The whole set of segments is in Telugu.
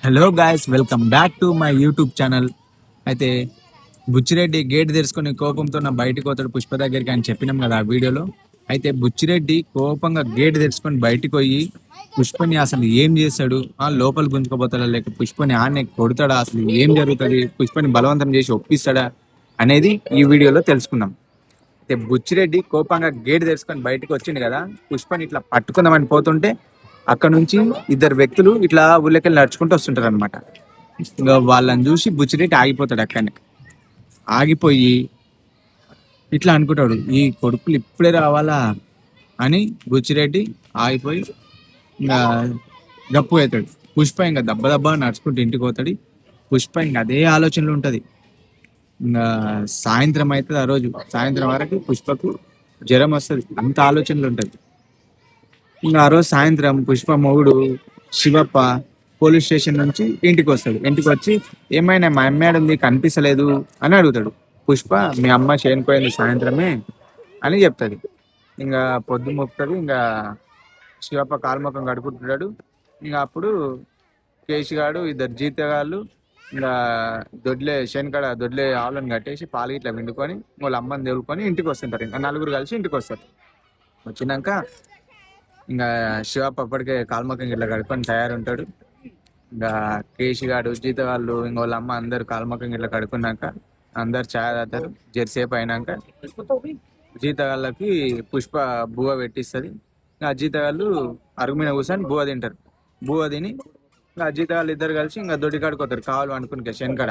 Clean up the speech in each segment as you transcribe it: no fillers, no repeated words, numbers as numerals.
Hello guys, welcome back to my YouTube channel. అయితే బుచ్చిరెడ్డి గేట్ తెరుచుకొని కోపంతో నా బయటకు పోతాడు పుష్ప దగ్గరికి అని చెప్పినాం కదా ఆ వీడియోలో. అయితే బుచ్చిరెడ్డి కోపంగా గేట్ తెరుచుకొని బయటకు పోయి పుష్పని అసలు ఏం చేస్తాడు, లోపల గుంజుకోపోతాడా లేక పుష్పని ఆనే కొడతాడా, అసలు ఏం జరుగుతుంది, పుష్పని బలవంతం చేసి ఒప్పిస్తాడా అనేది ఈ వీడియోలో తెలుసుకుందాం. అయితే బుచ్చిరెడ్డి కోపంగా గేట్ తెరుచుకొని బయటకు వచ్చింది కదా, పుష్పని ఇట్లా పట్టుకుందామని పోతుంటే అక్కడ నుంచి ఇద్దరు వ్యక్తులు ఇట్లా ఊళ్ళకెళ్ళి నడుచుకుంటూ వస్తుంటారు అనమాట. ఇంకా వాళ్ళని చూసి బుచ్చిరెడ్డి ఆగిపోతాడు. అక్కడనే ఆగిపోయి ఇట్లా అనుకుంటాడు, ఈ కొడుకులు ఇప్పుడే రావాలా అని బుచ్చిరెడ్డి ఆగిపోయి ఇంకా గప్పు అవుతాడు. పుష్ప ఇంకా దెబ్బ దెబ్బ నడుచుకుంటూ ఇంటికి పోతాడు. పుష్ప ఇంకా అదే ఆలోచనలు ఉంటుంది. ఇంకా సాయంత్రం అవుతుంది. ఆ రోజు సాయంత్రం వరకు పుష్పకు జ్వరం వస్తుంది, అంత ఆలోచనలు ఉంటుంది. ఇంకా ఆ రోజు సాయంత్రం పుష్ప మొగుడు శివప్ప పోలీస్ స్టేషన్ నుంచి ఇంటికి వస్తాడు. ఇంటికి వచ్చి ఏమైనా మా అమ్మాయి ఉంది కనిపిస్తలేదు అని అడుగుతాడు. పుష్ప మీ అమ్మ చేయనిపోయింది సాయంత్రమే అని చెప్తుంది. ఇంకా పొద్దు మొక్కుతుంది. ఇంకా శివప్ప కాలుముఖం కడుకుంటున్నాడు. ఇంకా అప్పుడు కేశిగాడు ఇద్దరు జీతగాళ్ళు ఇంకా దొడ్లే ఆవులను కట్టేసి పాలు ఇట్లా విండుకొని వాళ్ళ అమ్మని దేవుకొని ఇంటికి వస్తుంటారు. ఇంకా నలుగురు కలిసి ఇంటికి వస్తారు. వచ్చినాక ఇంకా శివప్ప అప్పటికే కాల్మకం ఇట్లా కడుక్కొని తయారుంటాడు. ఇంకా కేశిగాడు జీతగాళ్ళు ఇంక వాళ్ళ అమ్మ అందరు కాల్మకం ఇట్లా కడుక్కున్నాక అందరు ఛాయ్ తాగుతారు. జెర్సేపు అయినాక జీతగాళ్ళకి పుష్ప బువ్వ పెట్టిస్తుంది. ఇంకా జీతగాళ్ళు అరుగు మీద కూర్చొని బువ్వ తింటారు. బువ్వ తిని ఇంకా జీతగాళ్ళు ఇద్దరు కలిసి ఇంకా దొడ్డి కాడుకోతారు కావాలి అనుకుని శనికాడ.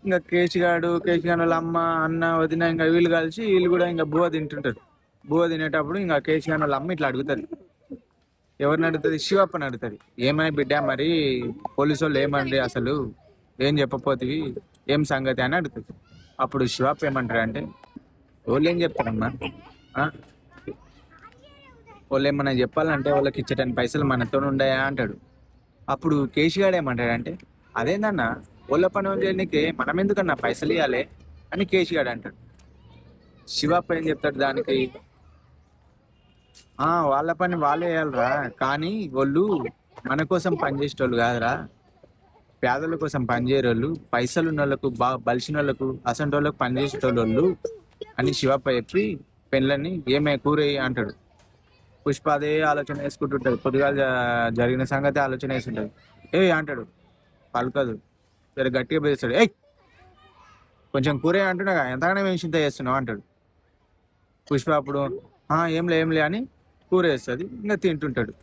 ఇంకా కేశిగాడు వాళ్ళ అమ్మ అన్న వదిన ఇంకా వీళ్ళు కలిసి వీళ్ళు కూడా ఇంకా బువ్వ తింటుంటారు. బువ్వ తినేటప్పుడు ఇంకా కేశిగాడు వాళ్ళ అమ్మ ఇట్లా అడుగుతుంది. ఎవరిని అడుగుతుంది? శివప్పని అడుగుతుంది. ఏమై బిడ్డ మరి పోలీసు వాళ్ళు ఏమండి, అసలు ఏం చెప్పపోతివి, ఏం సంగతి అని అడుగుతుంది. అప్పుడు శివప్ప ఏమంటారు అంటే, వాళ్ళు ఏం చెప్తారమ్మా, వాళ్ళు ఏమన్నా చెప్పాలంటే వాళ్ళకి ఇచ్చేటని పైసలు మనతో ఉండయా అంటాడు. అప్పుడు కేశిగాడు ఏమంటాడంటే, అదేందన్నా వాళ్ళ పని చేయడానికి మనం ఎందుకన్నా పైసలు ఇవ్వాలి అని కేశిగాడు అంటాడు. శివప్ప ఏం చెప్తాడు దానికి, వాళ్ళ పని వాళ్ళే వేయాలరా, కానీ వాళ్ళు మన కోసం పనిచేసేటోళ్ళు కాదురా, పేదల కోసం పనిచేయరోళ్ళు, పైసలు ఉన్న వాళ్ళకు బలిసిన వాళ్ళకు అసంటి వాళ్ళకు పనిచేసేటోళ్ళు అని శివప్ప చెప్పి పెళ్ళని ఏమే కూరయ్యి అంటాడు. పుష్ప అదే ఆలోచన వేసుకుంటుంటుంది. పొద్దుగాల జరిగిన సంగతి ఆలోచన వేస్తుంటుంది. అంటాడు, పలకదు. సరే గట్టిగా బెదిరిస్తాడు. కొంచెం కూర అంటున్నా, ఎంతగానో మేము చింత చేస్తున్నావు అంటాడు. పుష్ప అప్పుడు ఏంలే అని కూర వేస్తుంది. ఇంకా తింటుంటాడు.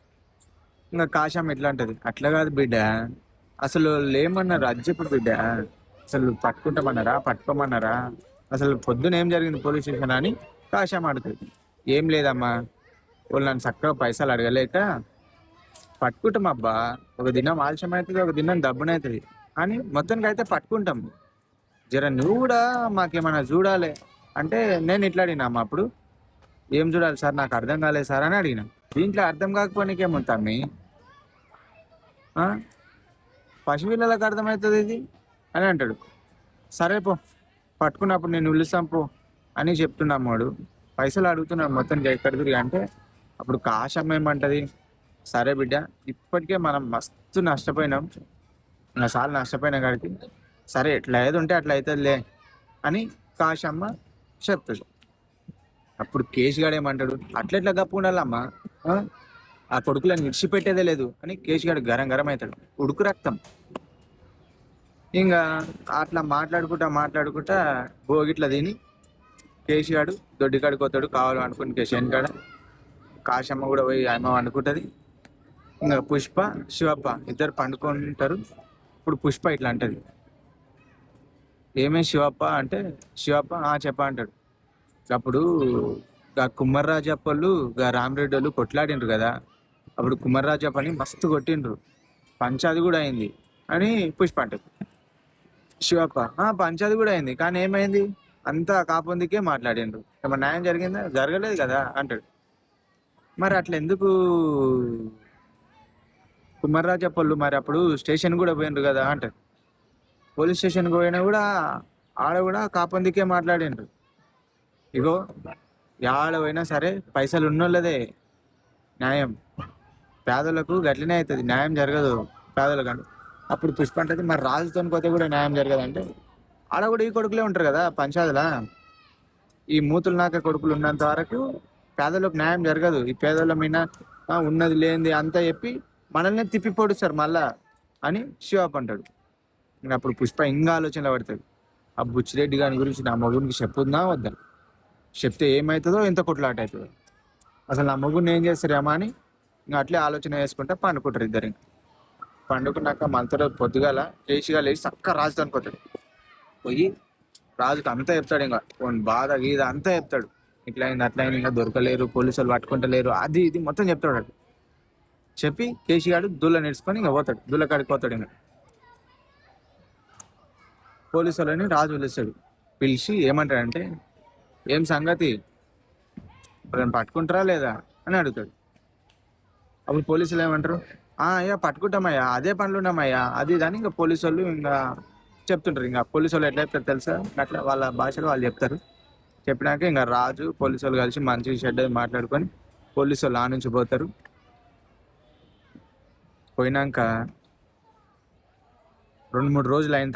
ఇంకా కాశం ఎట్లా అంటది, అట్లా కాదు బిడ్డ, అసలు లేమన్నారు అజ్జప్పుడు బిడ్డ, అసలు పట్టుకోమన్నారా, అసలు పొద్దున ఏం జరిగింది పోలీస్ స్టేషన్ అని కాశం ఆడుతుంది. ఏం లేదమ్మా, వాళ్ళు నన్ను చక్కగా పైసలు అడగలేక పట్టుకుంటాం అబ్బా, ఒక దినం ఆలస్యం అవుతుంది, ఒక దినం దబ్బునవుతుంది అని మొత్తానికి అయితే పట్టుకుంటాం. జర నువ్వు కూడా మాకేమన్నా చూడాలి అంటే నేను ఇట్లా అడిగినా అమ్మ. అప్పుడు ఏం చూడాలి సార్, నాకు అర్థం కాలేదు సార్ అని అడిగిన. దీంట్లో అర్థం కాకపోయినాకేముంటామి, పసిపిల్లలకు అర్థమవుతుంది ఇది అని అంటాడు. సరే పో, పట్టుకున్నప్పుడు నేను పిలుస్తాం పో అని చెప్తున్నాడు. పైసలు అడుగుతున్నాడు మొత్తం ఎక్కడ తిరిగి అంటే అప్పుడు కాశమ్మ ఏమంటది, సరే బిడ్డ, ఇప్పటికే మనం మస్తు నష్టపోయినాం, సార్లు నష్టపోయినా కాడికి, సరే ఎట్లా ఏది ఉంటే అట్లా అవుతుందిలే అని కాశమ్మ చెప్తుంది. అప్పుడు కేశిగాడు ఏమంటాడు, అట్లెట్లా గప్పు ఉండాలమ్మా, ఆ కొడుకులను విడిచిపెట్టేదే లేదు అని కేశిగాడు గరం అవుతాడు. ఉడుకు రక్తం. ఇంకా అట్లా మాట్లాడుకుంటా భోగిట్లా తిని కేశిగాడు దొడ్డికాడికి పోతాడు. కావాలనుకుని కేశిగాడ కాశమ్మ కూడా పోయి అమ్మ అనుకుంటుంది. ఇంకా పుష్ప శివప్ప ఇద్దరు పండుకుంటారు. ఇప్పుడు పుష్ప ఇట్లా అంటది, ఏమే శివప్ప అంటే, శివప్ప చెప్ప అంటాడు. అప్పుడు కుమ్మర్రాజప్ప వాళ్ళు రామరెడ్డి వాళ్ళు కొట్లాడిండ్రు కదా, అప్పుడు కుమ్మర్రాజప్పని మస్తు కొట్టిండ్రు, పంచాది కూడా అయింది అని పుష్ప అంటది. శివప్ప పంచాది కూడా అయింది, కానీ ఏమైంది, అంతా కాపొందికే మాట్లాడిండ్రు, ఏమన్నా న్యాయం జరిగిందా, జరగలేదు కదా అంటాడు. మరి అట్లా ఎందుకు కుమ్మర్రాజప్పళ్ళు మరి అప్పుడు స్టేషన్ కూడా పోయిండ్రు కదా అంటారు. పోలీస్ స్టేషన్కి పోయినా కూడా ఆడ కూడా కాపొందికే మాట్లాడిండ్రు. ఇగో ఆడ పోయినా సరే పైసలు ఉన్నోళ్ళదే న్యాయం, పేదలకు గట్లనే అవుతుంది, న్యాయం జరగదు పేదలకు. అప్పుడు పుష్ప అంటది మరి రాజుతో పోతే కూడా న్యాయం జరగదంటే ఆడ కూడా ఈ కొడుకులే ఉంటారు కదా పంచాయతీలా. ఈ మూతులు నాక కొడుకులు ఉన్నంత వరకు పేదలకు న్యాయం జరగదు. ఈ పేదల మీద ఉన్నది లేనిది అంతా చెప్పి మనల్ని తిప్పి పొడుస్తారు మళ్ళా అని శివప్ప అంటాడు. ఇంకా అప్పుడు పుష్ప ఇంకా ఆలోచనలో పడుతుంది, ఆ బుచ్చిరెడ్డి గారి గురించి నా మగునికి చెప్పుందా వద్దా, చెప్తే ఏమవుతుందో ఎంత కొట్లాట అవుతుందో, అసలు నా మగుని ఏం చేస్తారేమో అని ఇంకా అట్లే ఆలోచన చేసుకుంటా పండుకుంటారు ఇద్దరు. పండుకున్నాక మనతో పొద్దుగాల కేసీగా లేచి చక్క రాజు అనుకోతాడు. పోయి రాజుకి అంతా చెప్తాడు, ఇంకా బాధ గీద అంతా చెప్తాడు. ఇట్లా అయింది అట్లా అయింది, ఇంకా దొరకలేరు, పోలీసులు పట్టుకుంటలేరు, అది ఇది మొత్తం చెప్తాడు. చెప్పి కేసీగాడు దుల్ల నేర్చుకొని ఇంకా పోతాడు, దుల్ల కాడికి పోతాడు. ఇంకా పోలీసు వాళ్ళని రాజు పిలుస్తాడు. పిలిచి ఏమంటాడంటే ఏం సంగతి, వాళ్ళని పట్టుకుంటారా లేదా అని అడుగుతాడు. అప్పుడు పోలీసులు ఏమంటారు, అయ్యా పట్టుకుంటామయ్యా, అదే పనులు ఉన్నామయ్యా, అది దాని ఇంకా పోలీసు వాళ్ళు ఇంకా చెప్తుంటారు. ఇంకా పోలీసు వాళ్ళు ఎట్లా చెప్తారు తెలుసా, అట్లా వాళ్ళ భాషలో వాళ్ళు చెప్తారు. చెప్పినాక ఇంకా రాజు పోలీసు వాళ్ళు కలిసి మంచి షెడ్ మాట్లాడుకొని పోలీసు వాళ్ళు ఆ నుంచి పోతారు. పోయినాక 2-3 రోజులు అయిన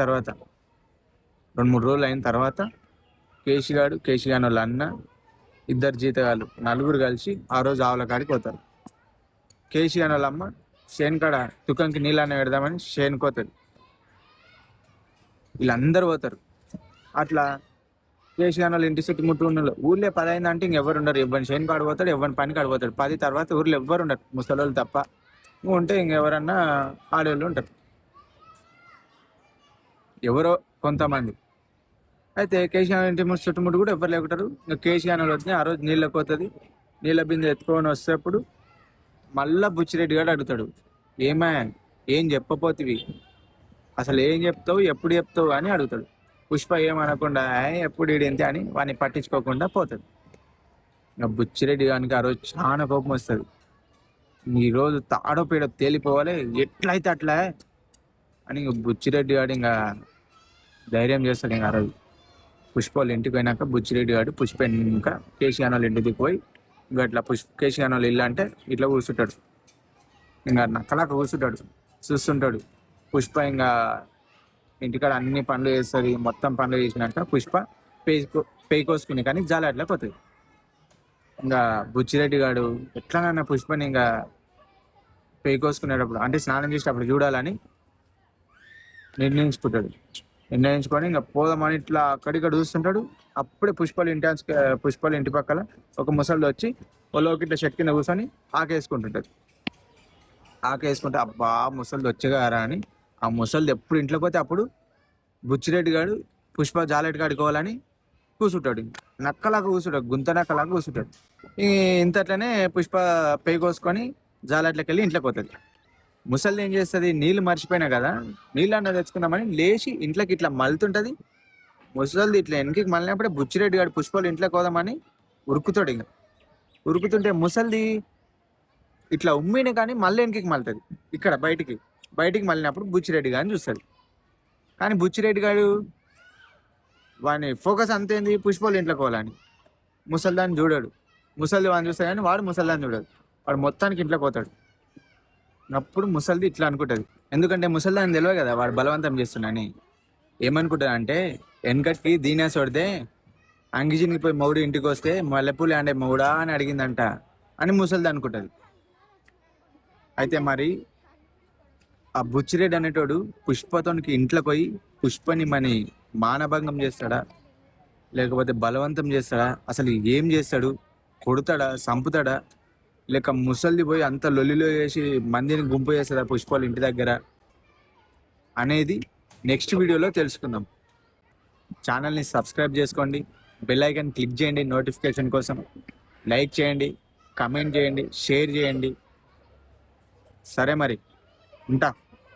తర్వాత కేసీగాడు వాళ్ళ అన్న, ఇద్దరు జీతగాళ్ళు, నలుగురు కలిసి ఆ రోజు ఆవుల కాడికి పోతారు. కేసీగాడు వాళ్ళ అమ్మ షేన్ కాడ తుకంకి నీళ్ళన్న పెడదామని షేన్ పోతుంది. వీళ్ళందరూ పోతారు. అట్లా కేసీగాడు వాళ్ళ ఇంటి చుట్టుముట్టు ఉన్న ఊళ్ళో 10 అయిందంటే ఇంకెవరు ఉండరు. ఎవరిని షేన్ కాడు పోతాడు, ఎవరిని పని కాడు పోతాడు. 10 తర్వాత ఊర్లో ఎవ్వరు ఉండరు, ముసలోళ్ళు తప్ప. ఉంటే ఇంకెవరన్నా ఆడవాళ్ళు ఉంటారు, ఎవరో కొంతమంది. అయితే కేసీఆర్ ఇంటి చుట్టుముట్టు కూడా ఎవరు లేకుంటారు. ఇంకా కేసీఆర్ వచ్చి ఆ రోజు నీళ్ళకి పోతుంది. నీళ్ళ బిందె ఎత్తుకొని వస్తేప్పుడు మళ్ళా బుచ్చిరెడ్డి గారు అడుగుతాడు, ఏం చెప్పపోతివి, అసలు ఏం చెప్తావు, ఎప్పుడు చెప్తావు అని అడుగుతాడు. పుష్ప ఏమనకుండా ఎప్పుడు ఏంటి అని వాడిని పట్టించుకోకుండా పోతుంది. ఇంకా బుచ్చిరెడ్డి గారికి ఆ రోజు చాలా కోపం వస్తుంది. ఈరోజు తాడో పీడో తేలిపోవాలి, ఎట్లయితే అట్లా అని బుచ్చిరెడ్డి గారు ఇంకా ధైర్యం చేస్తాడు. ఇంకా ఆ రోజు పుష్ప వాళ్ళ ఇంటికి పోయినాక బుచ్చిరెడ్డి గారు పుష్ప ఇంకా కేసీఆర్ వాళ్ళ ఇంటికి పోయి ఇంకా ఇట్లా కేసీఆర్ వాళ్ళ ఇల్లు అంటే ఇట్లా కూర్చుంటాడు. ఇంకా నక్కలాగా కూర్చుంటాడు, చూస్తుంటాడు. పుష్ప ఇంకా ఇంటికాడ అన్ని పనులు చేస్తుంది. మొత్తం పనులు చేసినాక పుష్ప పేయి కోసుకుని కానీ జాలి అట్లా పోతుంది. ఇంకా బుచ్చిరెడ్డి గారు ఎట్లానన్నా పుష్పని ఇంకా పేయి కోసుకునేటప్పుడు అంటే స్నానం చేసేటప్పుడు చూడాలని నిర్ణయించుకొని ఇంకా పోదామని ఇట్లా అక్కడిక్కడ చూస్తుంటాడు. అప్పుడే పుష్పల ఇంటి పక్కల ఒక ముసలిది వచ్చి ఒలోకి ఇట్లా చెట్టు కింద కూర్చొని ఆకేసుకుంటుంటది. ఆకేసుకుంటే అబ్బా ముసలిది వచ్చేగారా అని ఆ ముసలిది ఎప్పుడు ఇంట్లోకి పోతే అప్పుడు బుచ్చిరెడ్డి గారు పుష్ప జాలెట్ కాడుకోవాలని కూర్చుంటాడు. నక్కలాగా కూర్చుంటాడు, గుంత నక్కలాగా కూర్చుంటాడు. ఇంతట్లనే పుష్ప పేయి కోసుకొని జాలెట్లోకి వెళ్ళి ఇంట్లోకి పోతుంది. ముసలిది ఏం చేస్తుంది, నీళ్ళు మర్చిపోయినా కదా, నీళ్ళు అన్న తెచ్చుకుందామని లేచి ఇంట్లోకి ఇట్లా మలుతుంటది. ముసలిది ఇట్లా వెనక్కి మళ్ళినప్పుడే బుచ్చిరెడ్డి గారు పుష్పలు ఇంట్లోకి పోదామని ఉరుకుతాడు. ఇంకా ఉరుకుతుంటే ముసలిది ఇట్లా ఉమ్మిని కానీ మళ్ళీ వెనక్కి మలుతుంది. ఇక్కడ బయటికి మళ్ళినప్పుడు బుచ్చిరెడ్డి గారిని చూస్తుంది. కానీ బుచ్చిరెడ్డి గారు వాడిని ఫోకస్ అంతేంది పుష్పలు ఇంట్లోకి పోవాలని, ముసలిదాన్ని చూడాడు. ముసలిది వాడిని చూస్తాడు కానీ వాడు ముసలిదాన్ని చూడాడు. వాడు మొత్తానికి ఇంట్లోకి పోతాడు. అప్పుడు ముసలిది ఇట్లా అనుకుంటుంది, ఎందుకంటే ముసలిదాన్ని తెలియదు కదా వాడు బలవంతం చేస్తున్నాని. ఏమనుకుంటుంది అంటే వెనకటికి దీనేసి పడితే అంగిజినికి పోయి మౌడు ఇంటికి వస్తే మల్లెపూలు అంటే మౌడా అని అడిగిందంట అని ముసలిది అనుకుంటుంది. అయితే మరి ఆ బుచ్చిరెడ్డి అనేటోడు పుష్పతోనికి ఇంట్లోకి పోయి పుష్పని మానభంగం చేస్తాడా లేకపోతే బలవంతం చేస్తాడా, అసలు ఏం చేస్తాడు, కొడతాడా, చంపుతాడా, లేక ముసలిది పోయి అంత లొల్లిలో వేసి మందిని గుంపు చేస్తాడా పుష్పాలు ఇంటి దగ్గర అనేది నెక్స్ట్ వీడియోలో తెలుసుకుందాం. ఛానల్ని సబ్స్క్రైబ్ చేసుకోండి, బెల్ ఐకాన్ క్లిక్ చేయండి నోటిఫికేషన్ కోసం, లైక్ చేయండి, కమెంట్ చేయండి, షేర్ చేయండి. సరే మరి ఉంటా.